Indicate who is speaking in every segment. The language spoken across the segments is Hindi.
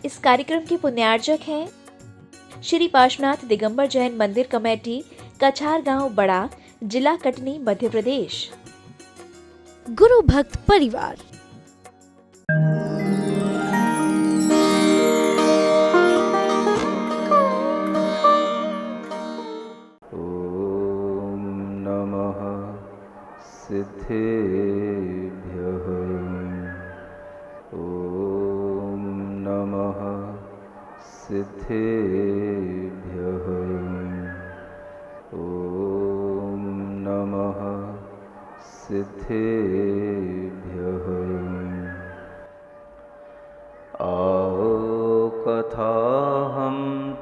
Speaker 1: इस कार्यक्रम के पुण्यार्जक हैं श्री पार्श्वनाथ दिगंबर जैन मंदिर कमेटी, कछार गांव बड़ा, जिला कटनी, मध्य प्रदेश।
Speaker 2: गुरु भक्त परिवार।
Speaker 3: ओम नमः सिद्धेभ्यः। ओम नमः सिद्धेभ्यः। ओम नमः सिद्धेभ्यः। आओ कथा हम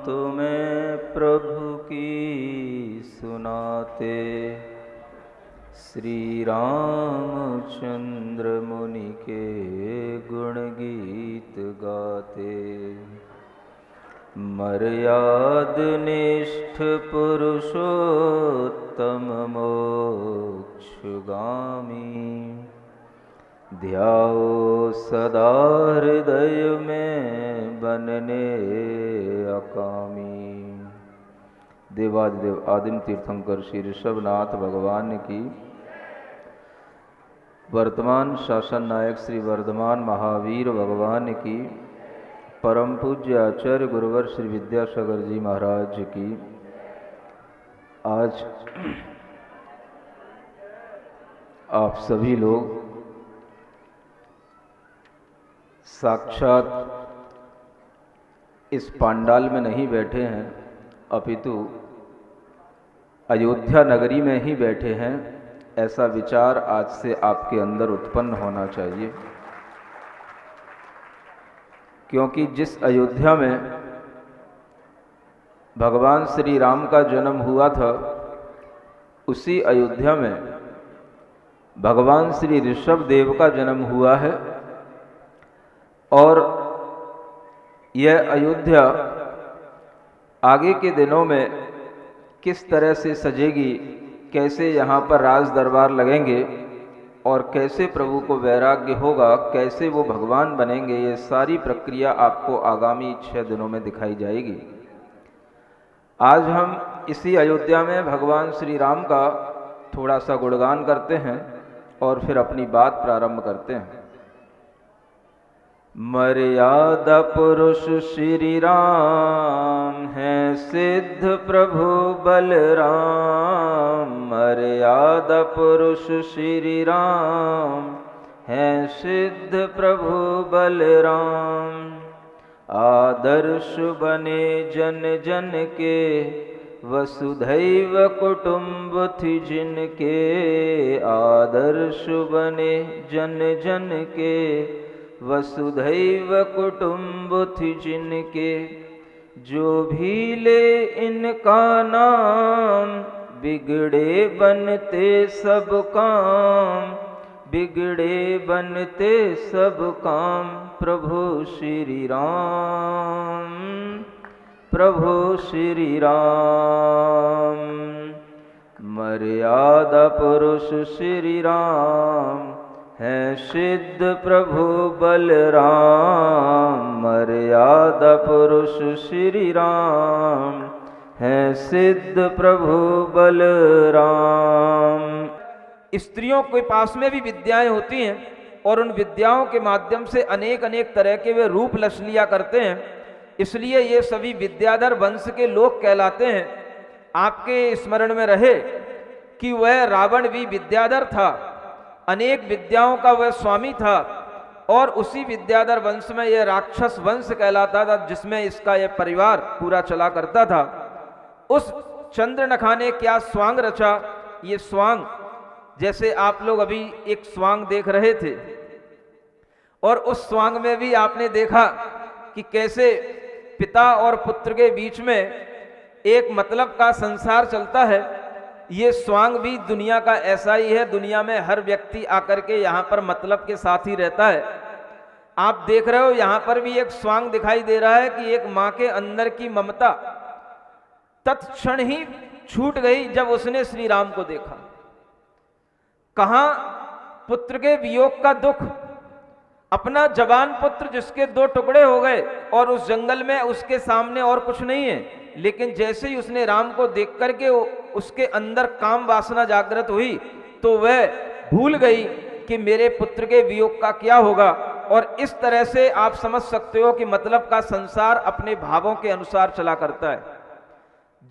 Speaker 3: तुम्हें प्रभु की सुनाते, श्री रामचंद्र मुनि के गुण गीत गाते। मर्याद निष्ठ पुरुषोत्तम मोक्षगामी, ध्याओ सदा हृदय में बनने अकामी। देवादिदेव आदिम तीर्थंकर श्री ऋषभनाथ भगवान की, वर्तमान शासन नायक श्री वर्धमान महावीर भगवान की, परम पूज्य आचार्य गुरुवर श्री विद्यासागर जी महाराज की। आज आप सभी लोग साक्षात इस पांडाल में नहीं बैठे हैं, अपितु अयोध्या नगरी में ही बैठे हैं। ऐसा विचार आज से आपके अंदर उत्पन्न होना चाहिए, क्योंकि जिस अयोध्या में भगवान श्री राम का जन्म हुआ था, उसी अयोध्या में भगवान श्री ऋषभ देव का जन्म हुआ है। और यह अयोध्या आगे के दिनों में किस तरह से सजेगी, कैसे यहाँ पर राज दरबार लगेंगे और कैसे प्रभु को वैराग्य होगा, कैसे वो भगवान बनेंगे, ये सारी प्रक्रिया आपको आगामी 6 दिनों में दिखाई जाएगी। आज हम इसी अयोध्या में भगवान श्री राम का थोड़ा सा गुणगान करते हैं और फिर अपनी बात प्रारंभ करते हैं। मर्यादा पुरुष श्री राम हैं, सिद्ध प्रभु बलराम। मर्यादा पुरुष श्री राम हैं, सिद्ध प्रभु बलराम। आदर्श बने जन जन के, वसुधैव कुटुम्बथि जिनके। आदर्श बने जन जन के, वसुधैव कुटुम्बथि जिनके। जो भी ले इनका नाम, बिगड़े बनते सब काम। बिगड़े बनते सब काम, प्रभु श्री राम। प्रभु श्री राम। मर्यादा पुरुष श्री राम हैं, सिद्ध प्रभु बलराम। मर्यादा पुरुष श्री राम हैं, सिद्ध प्रभु बलराम।
Speaker 4: स्त्रियों के पास में भी विद्याएं होती हैं और उन विद्याओं के माध्यम से अनेक अनेक तरह के वे रूप लक्ष लिया करते हैं। इसलिए ये सभी विद्याधर वंश के लोग कहलाते हैं। आपके स्मरण में रहे कि वह रावण भी विद्याधर था, अनेक विद्याओं का वह स्वामी था, और उसी विद्याधर वंश में यह राक्षस वंश कहलाता था, जिसमें इसका यह परिवार पूरा चला करता था। उस चंद्रनखा ने क्या स्वांग रचा। ये स्वांग, जैसे आप लोग अभी एक स्वांग देख रहे थे, और उस स्वांग में भी आपने देखा कि कैसे पिता और पुत्र के बीच में एक मतलब का संसार चलता है। ये स्वांग भी दुनिया का ऐसा ही है। दुनिया में हर व्यक्ति आकर के यहाँ पर मतलब के साथ ही रहता है। आप देख रहे हो यहाँ पर भी एक स्वांग दिखाई दे रहा है कि एक माँ के अंदर की ममता तत्क्षण ही छूट गई जब उसने श्री राम को देखा। कहाँ पुत्र के वियोग का दुख, अपना जवान पुत्र जिसके 2 टुकड़े हो गए और उस जंगल में उसके सामने और कुछ नहीं है, लेकिन जैसे ही उसने राम को देख करके उसके अंदर काम वासना जागृत हुई तो वह भूल गई कि मेरे पुत्र के वियोग का क्या होगा। और इस तरह से आप समझ सकते हो कि मतलब का संसार अपने भावों के अनुसार चला करता है।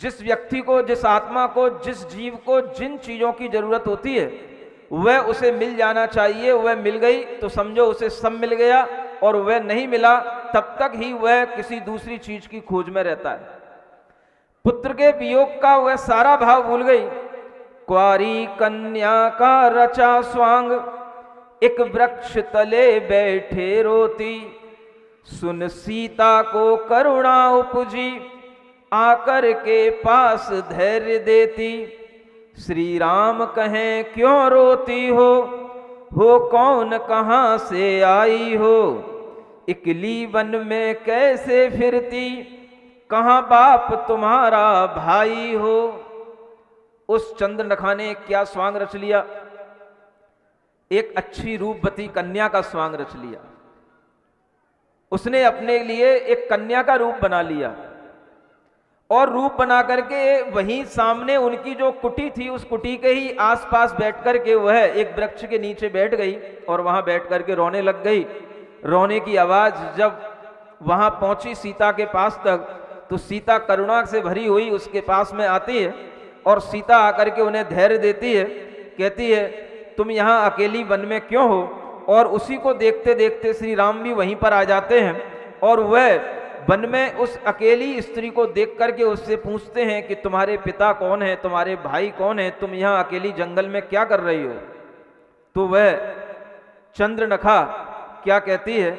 Speaker 4: जिस व्यक्ति को, जिस आत्मा को, जिस जीव को जिन चीजों की जरूरत होती है वह उसे मिल जाना चाहिए। वह मिल गई तो समझो उसे सब मिल गया, और वह नहीं मिला तब तक ही वह किसी दूसरी चीज की खोज में रहता है। पुत्र के वियोग का वह सारा भाव भूल गई। क्वारी कन्या का रचा स्वांग, एक वृक्ष तले बैठे रोती, सुन सीता को करुणा उपजी, आकर के पास धैर्य देती। श्री राम कहें क्यों रोती हो कौन कहाँ से आई हो, इकली वन में कैसे फिरती, कहाँ बाप तुम्हारा भाई हो। उस चंद्रनखा ने क्या स्वांग रच लिया, एक अच्छी रूपवती कन्या का स्वांग रच लिया। उसने अपने लिए एक कन्या का रूप बना लिया और रूप बना करके वहीं सामने उनकी जो कुटी थी उस कुटी के ही आसपास बैठ करके वह एक वृक्ष के नीचे बैठ गई और वहां बैठ करके रोने लग गई। रोने की आवाज जब वहां पहुंची सीता के पास तक तो सीता करुणा से भरी हुई उसके पास में आती है और सीता आकर के उन्हें धैर्य देती है, कहती है तुम यहाँ अकेली वन में क्यों हो। और उसी को देखते देखते श्री राम भी वहीं पर आ जाते हैं और वह वन में उस अकेली स्त्री को देख करके उससे पूछते हैं कि तुम्हारे पिता कौन है, तुम्हारे भाई कौन है, तुम यहाँ अकेली जंगल में क्या कर रही हो। तो वह चंद्रनखा क्या कहती है,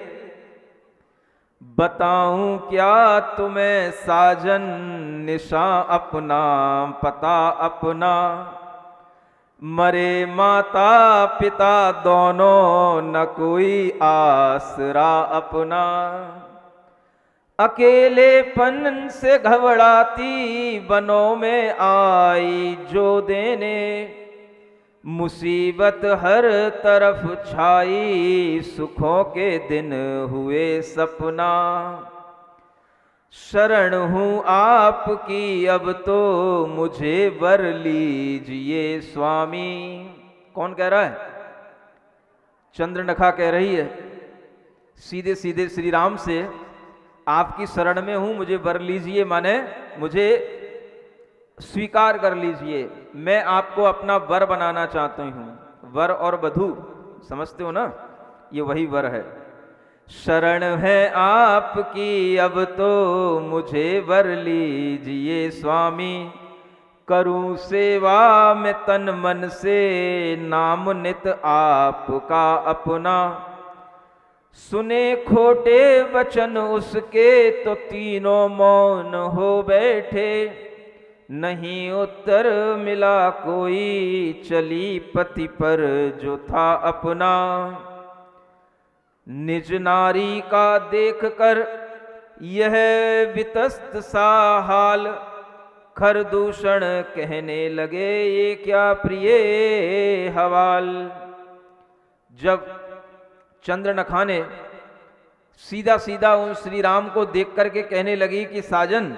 Speaker 4: बताऊं क्या तुम्हें साजन, निशा अपना पता अपना, मरे माता पिता दोनों न कोई आसरा अपना, अकेलेपन से घबराती वनों में आई जो देने, मुसीबत हर तरफ छाई सुखों के दिन हुए सपना, शरण हूँ आपकी अब तो मुझे वर लीजिए स्वामी। कौन कह रहा है, चंद्रनखा कह रही है सीधे सीधे श्री राम से, आपकी शरण में हूं, मुझे वर लीजिए, माने मुझे स्वीकार कर लीजिए, मैं आपको अपना वर बनाना चाहता हूं। वर और वधू समझते हो ना, ये वही वर है। शरण है आपकी अब तो मुझे वर लीजिए स्वामी, करूं सेवा में तन मन से नाम नित आपका अपना, सुने खोटे वचन उसके तो तीनों मौन हो बैठे, नहीं उत्तर मिला कोई चली पति पर जो था अपना, निज नारी का देख कर यह वितस्त सा हाल, खरदूषण कहने लगे ये क्या प्रिय हवाल। जब चंद्रनखा ने सीधा सीधा उन श्री राम को देख करके कहने लगी कि साजन,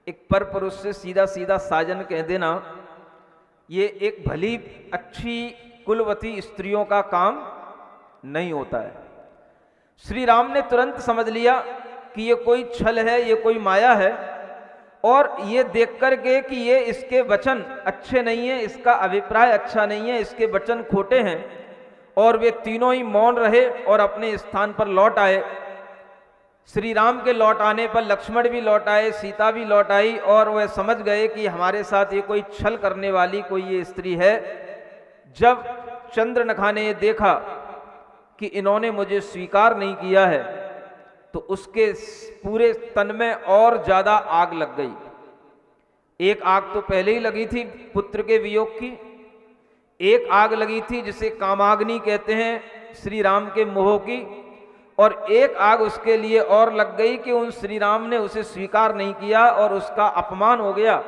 Speaker 4: एक पर पुरुष से सीधा सीधा साजन कह देना ये एक भली अच्छी कुलवती स्त्रियों का काम नहीं होता है। श्री राम ने तुरंत समझ लिया कि ये कोई छल है, ये कोई माया है, और ये देख करके कि ये इसके वचन अच्छे नहीं है, इसका अभिप्राय अच्छा नहीं है, इसके वचन खोटे हैं, और वे तीनों ही मौन रहे और अपने स्थान पर लौट आए। श्री राम के लौट आने पर लक्ष्मण भी लौट आए, सीता भी लौट आई, और वह समझ गए कि हमारे साथ ये कोई छल करने वाली कोई ये स्त्री है। जब चंद्रनखा ने ये देखा कि इन्होंने मुझे स्वीकार नहीं किया है तो उसके पूरे तन में और ज्यादा आग लग गई। एक आग तो पहले ही लगी थी पुत्र के वियोग की, एक आग लगी थी जिसे कामाग्नि कहते हैं श्री राम के मोह की, और एक आग उसके लिए और लग गई कि उन श्री राम ने उसे स्वीकार नहीं किया और उसका अपमान हो गया।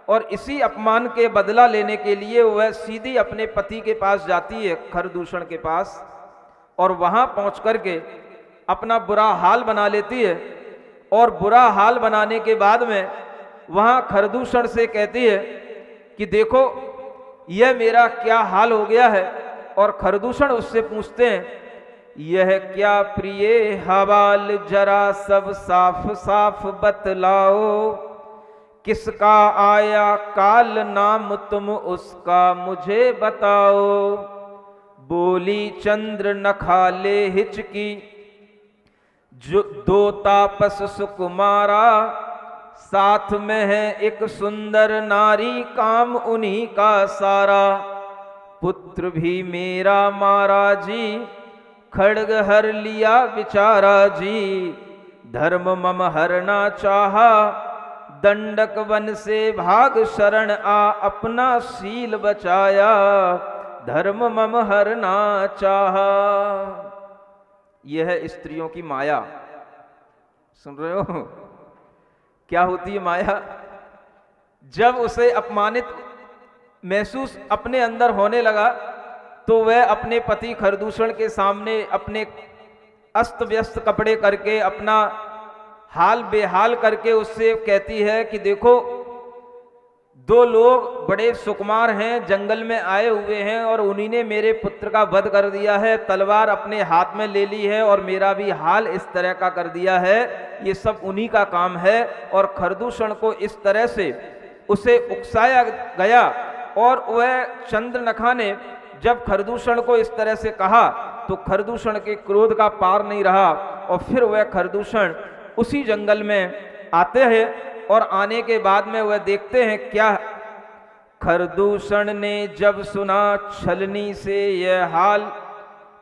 Speaker 4: और इसी अपमान के बदला लेने के लिए वह सीधी अपने पति के पास जाती है, खरदूषण के पास, और वहां पहुंच करके अपना बुरा हाल बना लेती है। और बुरा हाल बनाने के बाद में वहां खरदूषण से कहती है कि देखो यह मेरा क्या हाल हो गया है। और खरदूषण उससे पूछते हैं, यह क्या प्रिय हवाल जरा सब साफ साफ बतलाओ, किसका आया काल नाम तुम उसका मुझे बताओ। बोली चंद्र नखाले हिचकी जो दो तापस सुकुमारा, साथ में है एक सुंदर नारी काम उन्हीं का सारा। पुत्र भी मेरा मारा जी खड्ग हर लिया बिचारा जी, धर्म मम हरना चाहा दंडक वन से भाग शरण आ, अपना शील बचाया धर्म मम हरना चाहा। यह है स्त्रियों की माया। सुन रहे हो क्या होती है माया? जब उसे अपमानित महसूस अपने अंदर होने लगा तो वह अपने पति खरदूषण के सामने अपने अस्त व्यस्त कपड़े करके, अपना हाल बेहाल करके उससे कहती है कि देखो दो लोग बड़े सुकुमार हैं, जंगल में आए हुए हैं और उन्हीं ने मेरे पुत्र का वध कर दिया है, तलवार अपने हाथ में ले ली है और मेरा भी हाल इस तरह का कर दिया है। ये सब उन्हीं का काम है। और खरदूषण को इस तरह से उसे उकसाया गया। और वह चंद्रनखा ने जब खरदूषण को इस तरह से कहा तो खरदूषण के क्रोध का पार नहीं रहा और फिर वह खरदूषण उसी जंगल में आते हैं। और आने के बाद में वह देखते हैं क्या, खरदूषण ने जब सुना छलनी से यह हाल,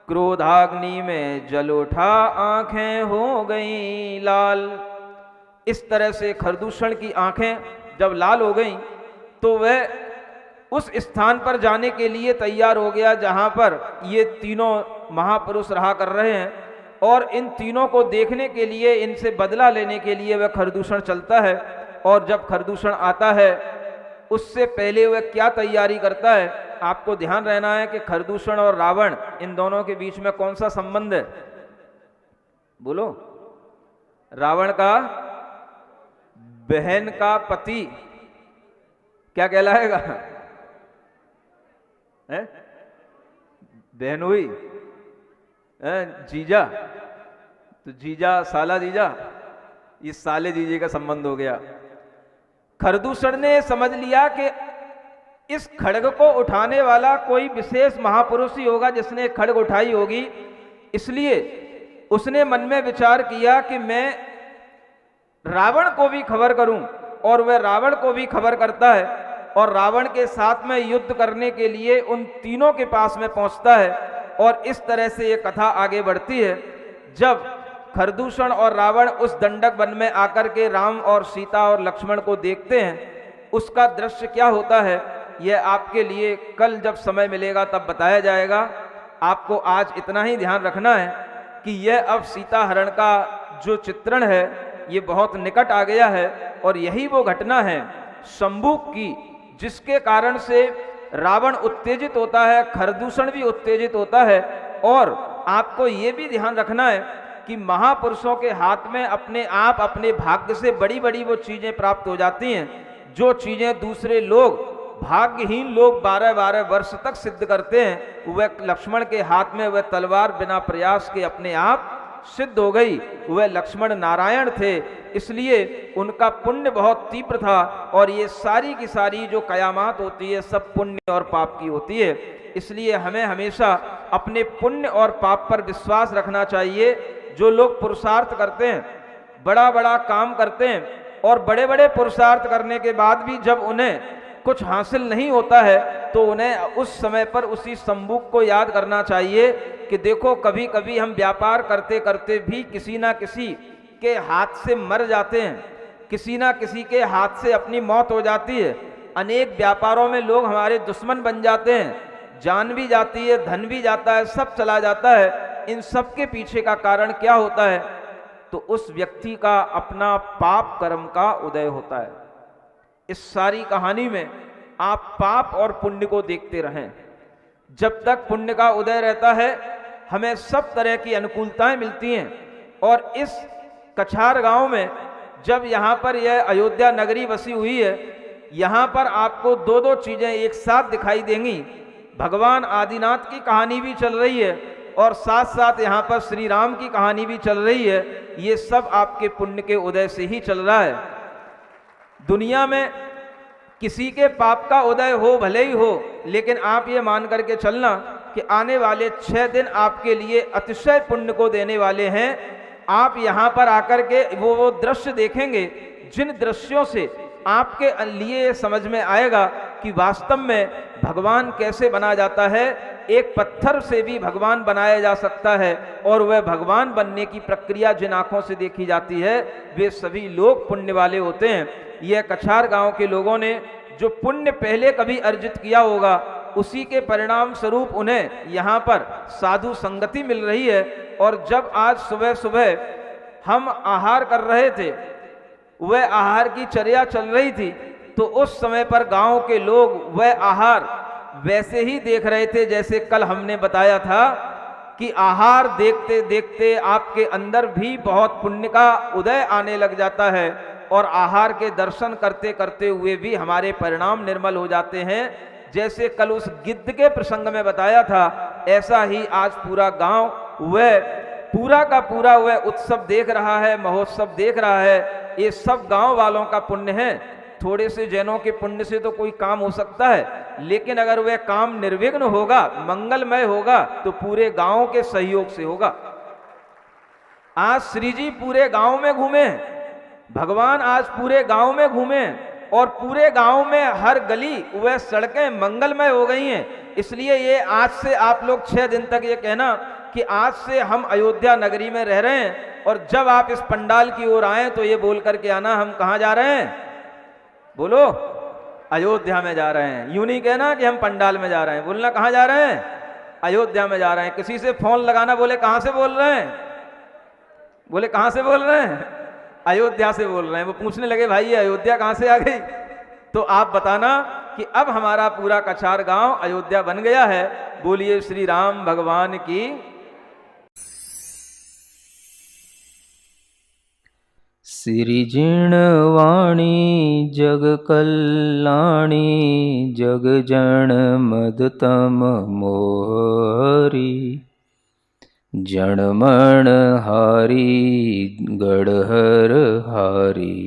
Speaker 4: क्रोधाग्नि में जल उठा आंखें हो गई लाल। इस तरह से खरदूषण की आंखें जब लाल हो गईं तो वह उस स्थान पर जाने के लिए तैयार हो गया जहां पर ये तीनों महापुरुष रहा कर रहे हैं। और इन तीनों को देखने के लिए, इनसे बदला लेने के लिए वह खरदूषण चलता है। और जब खरदूषण आता है उससे पहले वह क्या तैयारी करता है? आपको ध्यान रहना है कि खरदूषण और रावण, इन दोनों के बीच में कौन सा संबंध है? बोलो। रावण का बहन का पति क्या कहलाएगा? है? बहन हुई जीजा, तो जीजा साला जीजा, ये साले जीजे का संबंध हो गया। खरदूषण ने समझ लिया कि इस खड्ग को उठाने वाला कोई विशेष महापुरुष ही होगा जिसने खड्ग उठाई होगी। इसलिए उसने मन में विचार किया कि मैं रावण को भी खबर करूं। और वह रावण को भी खबर करता है और रावण के साथ में युद्ध करने के लिए उन तीनों के पास में पहुंचता है। और इस तरह से ये कथा आगे बढ़ती है। जब खरदूषण और रावण उस दंडक वन में आकर के राम और सीता और लक्ष्मण को देखते हैं, उसका दृश्य क्या होता है यह आपके लिए कल जब समय मिलेगा तब बताया जाएगा। आपको आज इतना ही ध्यान रखना है कि यह अब सीता हरण का जो चित्रण है ये बहुत निकट आ गया है। और यही वो घटना है शंभूक की जिसके कारण से रावण उत्तेजित होता है, खरदूषण भी उत्तेजित होता है। और आपको ये भी ध्यान रखना है कि महापुरुषों के हाथ में अपने आप अपने भाग्य से बड़ी बड़ी वो चीजें प्राप्त हो जाती हैं जो चीजें दूसरे लोग, भाग्यहीन लोग 12-12 वर्ष तक सिद्ध करते हैं। वह लक्ष्मण के हाथ में वह तलवार बिना प्रयास के अपने आप सिद्ध हो गई। वह लक्ष्मण नारायण थे, इसलिए उनका पुण्य बहुत तीव्र था। और ये सारी की सारी जो कयामात होती है सब पुण्य और पाप की होती है। इसलिए हमें हमेशा अपने पुण्य और पाप पर विश्वास रखना चाहिए। जो लोग पुरुषार्थ करते हैं, बड़ा बड़ा काम करते हैं और बड़े बड़े पुरुषार्थ करने के बाद भी जब उन्हें कुछ हासिल नहीं होता है तो उन्हें उस समय पर उसी शंभूक को याद करना चाहिए कि देखो कभी कभी हम व्यापार करते करते भी किसी ना किसी के हाथ से मर जाते हैं, किसी ना किसी के हाथ से अपनी मौत हो जाती है। अनेक व्यापारों में लोग हमारे दुश्मन बन जाते हैं, जान भी जाती है, धन भी जाता है, सब चला जाता है। इन सब के पीछे का कारण क्या होता है? तो उस व्यक्ति का अपना पाप कर्म का उदय होता है। इस सारी कहानी में आप पाप और पुण्य को देखते रहें। जब तक पुण्य का उदय रहता है हमें सब तरह की अनुकूलताएं मिलती हैं। और इस कछार गांव में जब यहाँ पर यह अयोध्या नगरी बसी हुई है, यहाँ पर आपको दो दो चीजें एक साथ दिखाई देंगी। भगवान आदिनाथ की कहानी भी चल रही है और साथ साथ यहाँ पर श्री राम की कहानी भी चल रही है। ये सब आपके पुण्य के उदय से ही चल रहा है। दुनिया में किसी के पाप का उदय हो भले ही हो, लेकिन आप ये मान करके चलना कि आने वाले 6 दिन आपके लिए अतिशय पुण्य को देने वाले हैं। आप यहाँ पर आकर के वो दृश्य देखेंगे जिन दृश्यों से आपके लिए समझ में आएगा कि वास्तव में भगवान कैसे बना जाता है। एक पत्थर से भी भगवान बनाया जा सकता है और वह भगवान बनने की प्रक्रिया जिन आंखों से देखी जाती है वे सभी लोग पुण्य वाले होते हैं। यह कछार गांव के लोगों ने जो पुण्य पहले कभी अर्जित किया होगा, उसी के परिणाम स्वरूप उन्हें यहाँ पर साधु संगति मिल रही है। और जब आज सुबह सुबह हम आहार कर रहे थे, वह आहार की चर्या चल रही थी, तो उस समय पर गांव के लोग वह आहार वैसे ही देख रहे थे जैसे कल हमने बताया था कि आहार देखते देखते आपके अंदर भी बहुत पुण्य का उदय आने लग जाता है और आहार के दर्शन करते करते हुए भी हमारे परिणाम निर्मल हो जाते हैं। जैसे कल उस गिद्ध के प्रसंग में बताया था, ऐसा ही आज पूरा गांव वह पूरा का पूरा वह उत्सव देख रहा है, महोत्सव देख रहा है। ये सब गांव वालों का पुण्य है। थोड़े से जैनों के पुण्य से तो कोई काम हो सकता है, लेकिन अगर वह काम निर्विघ्न होगा, मंगलमय होगा, तो पूरे गांव के सहयोग से होगा। आज श्री जी पूरे गांव में घूमे, भगवान आज पूरे गांव में घूमे और पूरे गांव में हर गली वह सड़कें मंगलमय हो गई हैं। इसलिए ये आज से आप लोग 6 दिन तक ये कहना कि आज से हम अयोध्या नगरी में रह रहे हैं, और जब आप इस पंडाल की ओर आए तो ये बोल करके आना हम कहाँ जा रहे हैं, बोलो अयोध्या में जा रहे हैं। यूं नहीं कहना कि हम पंडाल में जा रहे हैं, बोलना कहाँ जा रहे हैं, अयोध्या में जा रहे हैं। किसी से फोन लगाना, बोले कहाँ से बोल रहे हैं, बोले कहाँ से बोल रहे हैं, अयोध्या से बोल रहे हैं। वो पूछने लगे भाई ये अयोध्या कहाँ से आ गई, तो आप बताना कि अब हमारा पूरा कछार गांव अयोध्या बन गया है। बोलिए श्री राम भगवान की।
Speaker 3: सिरिजिणवाणी जग कल्याणी जग जन मदतम मोहरी जनमण हारी गढ़हर हारी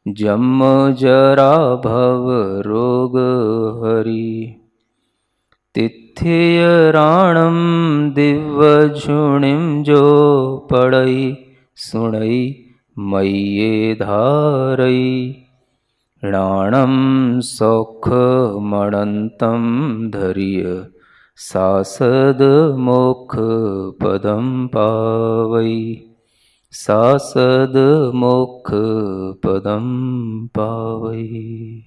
Speaker 3: जम जरा भव रोग हरि तिथ्य राणम दिव्य झुणिम जो पड़ई सुणई मय्ये धारई राणम सौख मणंतम धर्य सासद मोक्ष पदम पावई सासद मोक्ष पदम पावई।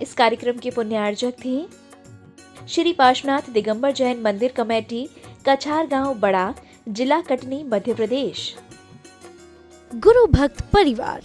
Speaker 1: इस कार्यक्रम के पुण्यार्जक थे श्री पार्श्वनाथ दिगंबर जैन मंदिर कमेटी, कछार गांव बड़ा, जिला कटनी, मध्य प्रदेश।
Speaker 2: गुरु भक्त परिवार।